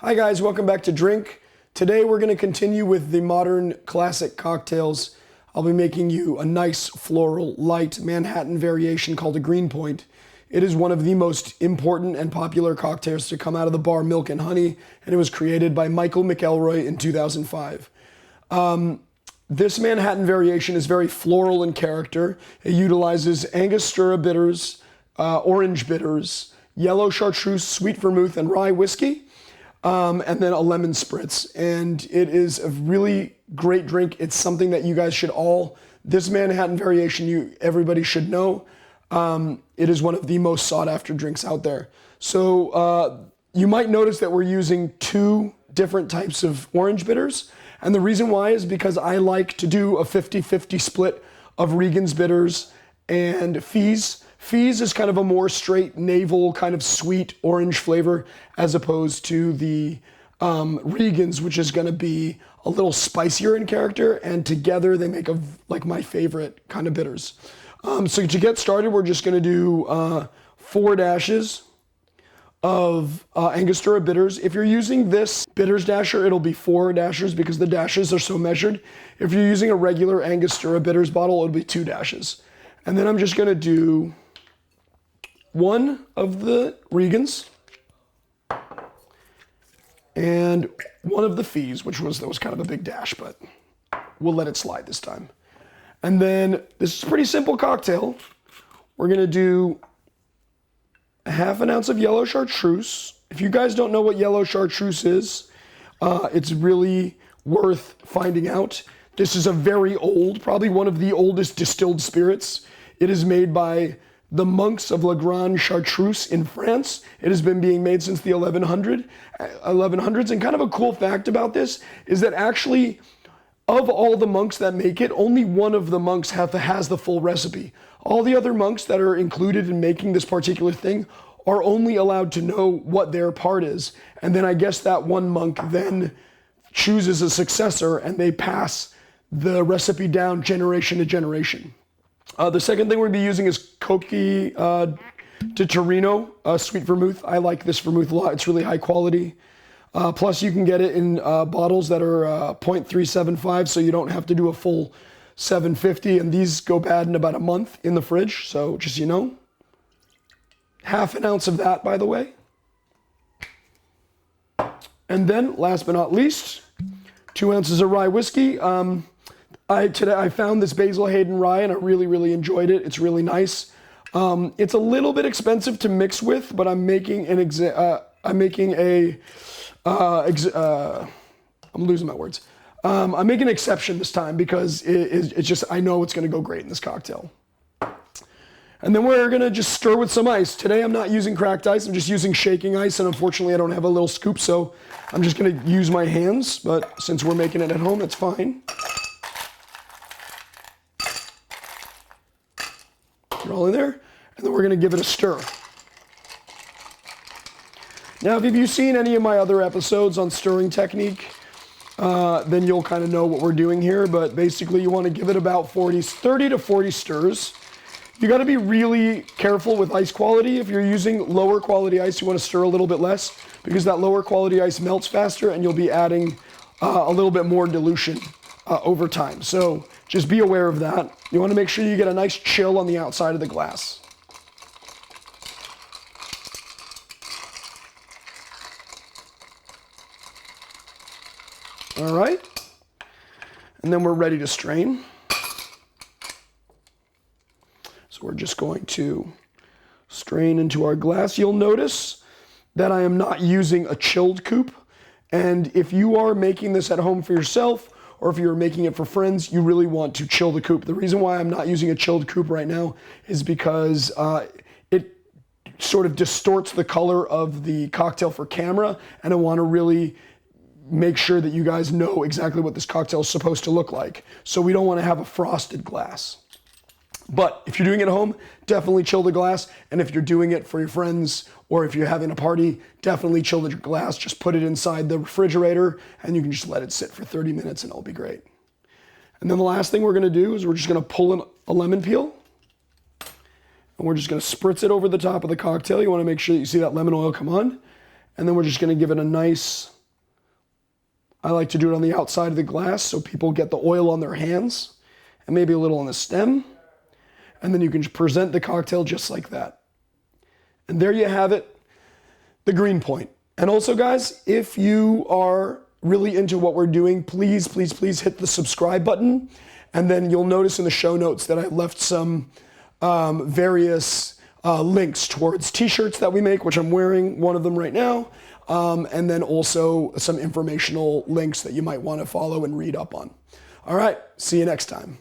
Hi guys, welcome back to Drink. Today we're going to continue with the modern classic cocktails. I'll be making you a nice floral light Manhattan variation called a Greenpoint. It is one of the most important and popular cocktails to come out of the bar Milk and Honey, and it was created by Michael McElroy in 2005. This Manhattan variation is very floral in character. It utilizes Angostura bitters, orange bitters, yellow chartreuse, sweet vermouth, and rye whiskey. And then a lemon spritz. And it is a really great drink. It's something that you guys should this Manhattan variation, everybody should know. It is one of the most sought after drinks out there. So you might notice that we're using two different types of orange bitters. And the reason why is because I like to do a 50-50 split of Regan's bitters and Fees. Fees is kind of a more straight navel kind of sweet orange flavor as opposed to the Regan's, which is going to be a little spicier in character, and together they make like my favorite kind of bitters. So to get started, we're just going to do 4 dashes of Angostura bitters. If you're using this bitters dasher, it'll be 4 dashers because the dashes are so measured. If you're using a regular Angostura bitters bottle, it'll be 2 dashes. And then I'm just going to do 1 of the Regans and 1 of the Fees, that was kind of a big dash, but we'll let it slide this time. And then this is a pretty simple cocktail. We're gonna do a 1/2 ounce of yellow chartreuse. If you guys don't know what yellow chartreuse is, it's really worth finding out. This is a very old, probably one of the oldest distilled spirits. It is made by the monks of La Grande Chartreuse in France. It has been being made since the 1100s. And kind of a cool fact about this is that actually, of all the monks that make it, only one of the monks has the full recipe. All the other monks that are included in making this particular thing are only allowed to know what their part is. And then I guess that one monk then chooses a successor and they pass the recipe down generation to generation. The second thing we're going to be using is Cocchi di Torino sweet vermouth. I like this vermouth a lot. It's really high quality. Plus you can get it in bottles that are 0.375, so you don't have to do a full 750, and these go bad in about a month in the fridge, so just so you know. 1/2 ounce of that, by the way. And then, last but not least, 2 ounces of rye whiskey. I found this Basil Hayden rye and I really enjoyed it. It's really nice. It's a little bit expensive to mix with, but I'm making I'm making an exception this time because it's just, I know it's going to go great in this cocktail. And then we're going to just stir with some ice. Today I'm not using cracked ice, I'm just using shaking ice, and unfortunately I don't have a little scoop, so I'm just going to use my hands, but since we're making it at home, that's fine. They're all in there, and then we're going to give it a stir. Now, if you've seen any of my other episodes on stirring technique, then you'll kind of know what we're doing here, but basically you want to give it about 30 to 40 stirs. You got to be really careful with ice quality. If you're using lower quality ice, you want to stir a little bit less because that lower quality ice melts faster and you'll be adding a little bit more dilution over time. So just be aware of that. You want to make sure you get a nice chill on the outside of the glass. All right. And then we're ready to strain. So we're just going to strain into our glass. You'll notice that I am not using a chilled coupe. And if you are making this at home for yourself, or if you're making it for friends, you really want to chill the coupe. The reason why I'm not using a chilled coupe right now is because it sort of distorts the color of the cocktail for camera, and I want to really make sure that you guys know exactly what this cocktail is supposed to look like. So we don't want to have a frosted glass. But if you're doing it at home, definitely chill the glass. And if you're doing it for your friends or if you're having a party, definitely chill the glass. Just put it inside the refrigerator and you can just let it sit for 30 minutes and it'll be great. And then the last thing we're going to do is we're just going to pull in a lemon peel. And we're just going to spritz it over the top of the cocktail. You want to make sure that you see that lemon oil come on. And then we're just gonna give it a nice, I like to do it on the outside of the glass so people get the oil on their hands and maybe a little on the stem. And then you can present the cocktail just like that. And there you have it, the Greenpoint. And also guys, if you are really into what we're doing, please, please, please hit the subscribe button. And then you'll notice in the show notes that I left some various links towards t-shirts that we make, which I'm wearing one of them right now. And then also some informational links that you might want to follow and read up on. All right, see you next time.